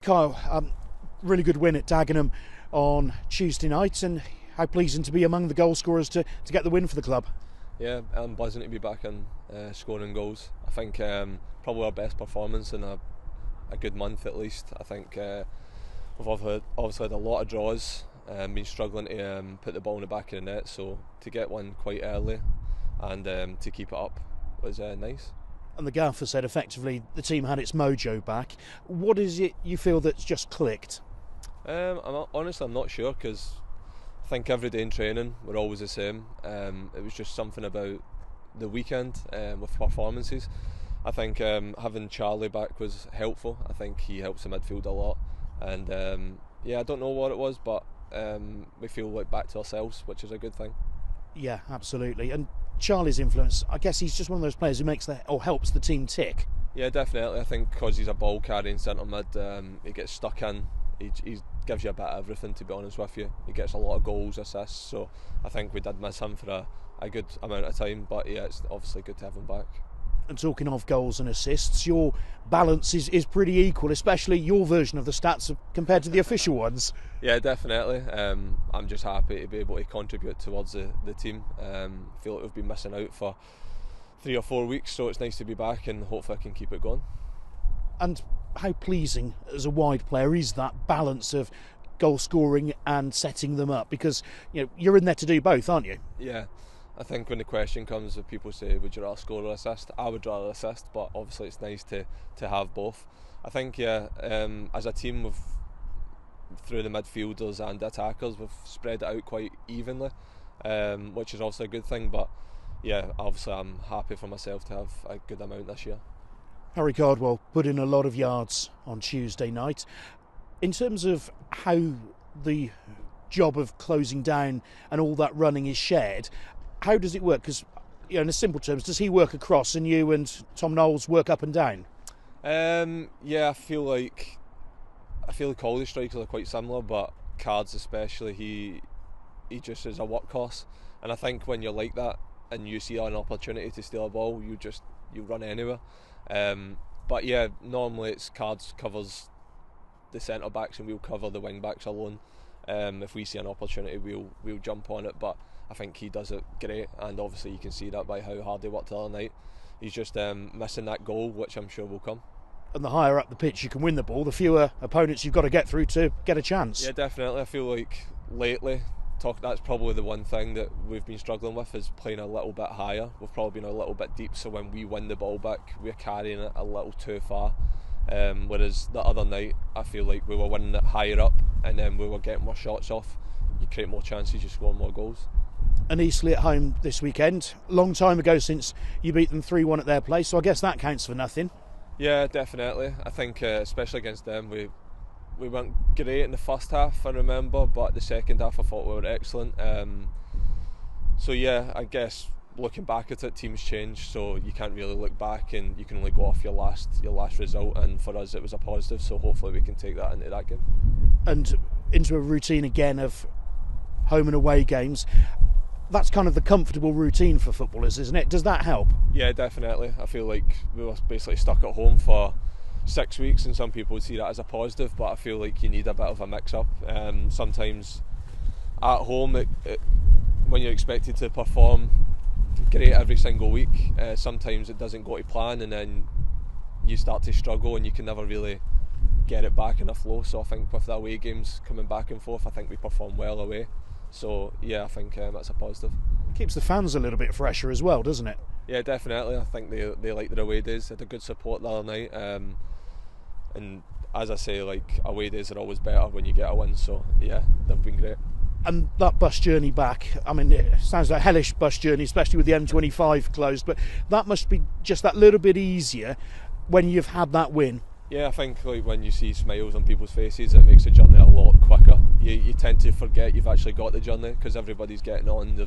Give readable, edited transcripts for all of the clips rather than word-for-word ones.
Kyle, really good win at Dagenham on Tuesday night, and how pleasing to be among the goal scorers to get the win for the club. Yeah, I'm buzzing to be back in scoring goals. I think probably our best performance in a good month at least. I think we've obviously had a lot of draws, been struggling to put the ball in the back of the net, so to get one quite early and to keep it up was nice. And the gaffer said effectively the team had its mojo back. What is it you feel that's just clicked? I'm not sure, because I think every day in training we're always the same. It was just something about the weekend with performances. I think having Charlie back was helpful. I think he helps the midfield a lot, and I don't know what it was, but we feel like back to ourselves, which is a good thing. Yeah, absolutely. And Charlie's influence, I guess he's just one of those players who helps the team tick. Yeah, definitely. I think because he's a ball carrying centre mid, he gets stuck in. He gives you a bit of everything, to be honest with you. He gets a lot of goals, assists, so I think we did miss him for a good amount of time, but yeah, it's obviously good to have him back. And talking of goals and assists, your balance is pretty equal, especially your version of the stats compared to the official ones. Yeah, definitely. I'm just happy to be able to contribute towards the team. Feel like we've been missing out for 3 or 4 weeks, so it's nice to be back, and hopefully I can keep it going. And how pleasing as a wide player is that balance of goal scoring and setting them up? Because you're in there to do both, aren't you? Yeah. I think when the question comes, if people say, would you rather score or assist? I would rather assist, but obviously it's nice to have both. I think, as a team, through the midfielders and the attackers, we've spread it out quite evenly, which is obviously a good thing, but yeah, obviously I'm happy for myself to have a good amount this year. Harry Cardwell put in a lot of yards on Tuesday night. In terms of how the job of closing down and all that running is shared, how does it work? Because, in a simple terms, does he work across and you and Tom Knowles work up and down? I feel like all the strikers are quite similar, but Cards especially, he just is a workhorse, and I think when you're like that and you see an opportunity to steal a ball, you run anywhere. But yeah, normally it's Cards covers the centre backs and we'll cover the wing backs alone. If we see an opportunity, we'll jump on it, but I think he does it great, and obviously you can see that by how hard he worked the other night. He's just missing that goal, which I'm sure will come. And the higher up the pitch you can win the ball, the fewer opponents you've got to get through to get a chance. Yeah, definitely. I feel like lately, that's probably the one thing that we've been struggling with, is playing a little bit higher. We've probably been a little bit deep, so when we win the ball back, we're carrying it a little too far. Whereas the other night, I feel like we were winning it higher up, and then we were getting more shots off. You create more chances, you score more goals. And Eastleigh at home this weekend. Long time ago since you beat them 3-1 at their place, so I guess that counts for nothing. Yeah, definitely. I think especially against them, we weren't great in the first half, I remember, but the second half I thought we were excellent. So yeah, I guess looking back at it, teams change, so you can't really look back, and you can only go off your last result, and for us it was a positive, so hopefully we can take that into that game. And into a routine again of home and away games. That's kind of the comfortable routine for footballers, isn't it? Does that help? Yeah, definitely. I feel like we were basically stuck at home for 6 weeks, and some people would see that as a positive, but I feel like you need a bit of a mix-up. Sometimes at home, when you're expected to perform great every single week, sometimes it doesn't go to plan, and then you start to struggle and you can never really get it back in a flow. So I think with the away games coming back and forth, I think we perform well away. So yeah, I think that's a positive. Keeps the fans a little bit fresher as well, doesn't it? Yeah, definitely. I think they like their away days. They had a good support the other night, and as I say, like, away days are always better when you get a win. So yeah, they've been great. And that bus journey back, I mean, it sounds like a hellish bus journey, especially with the M25 closed, but that must be just that little bit easier when you've had that win. Yeah, I think like when you see smiles on people's faces, it makes the journey a lot quicker. You tend to forget you've actually got the journey, because everybody's getting on.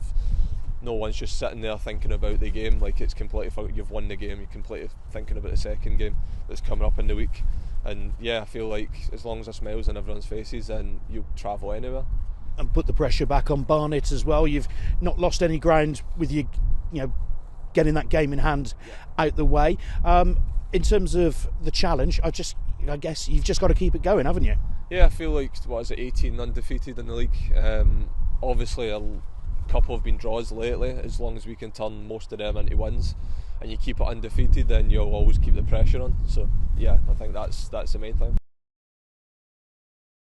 No one's just sitting there thinking about the game. Like, it's completely, you've won the game, you're completely thinking about the second game that's coming up in the week. And yeah, I feel like as long as there's smiles on everyone's faces, then you'll travel anywhere. And put the pressure back on Barnet as well. You've not lost any ground with getting that game in hand out the way. In terms of the challenge, I guess you've just got to keep it going, haven't you? Yeah, I feel like, 18 undefeated in the league. Obviously a couple have been draws lately. As long as we can turn most of them into wins and you keep it undefeated, then you'll always keep the pressure on. So yeah, I think that's the main thing.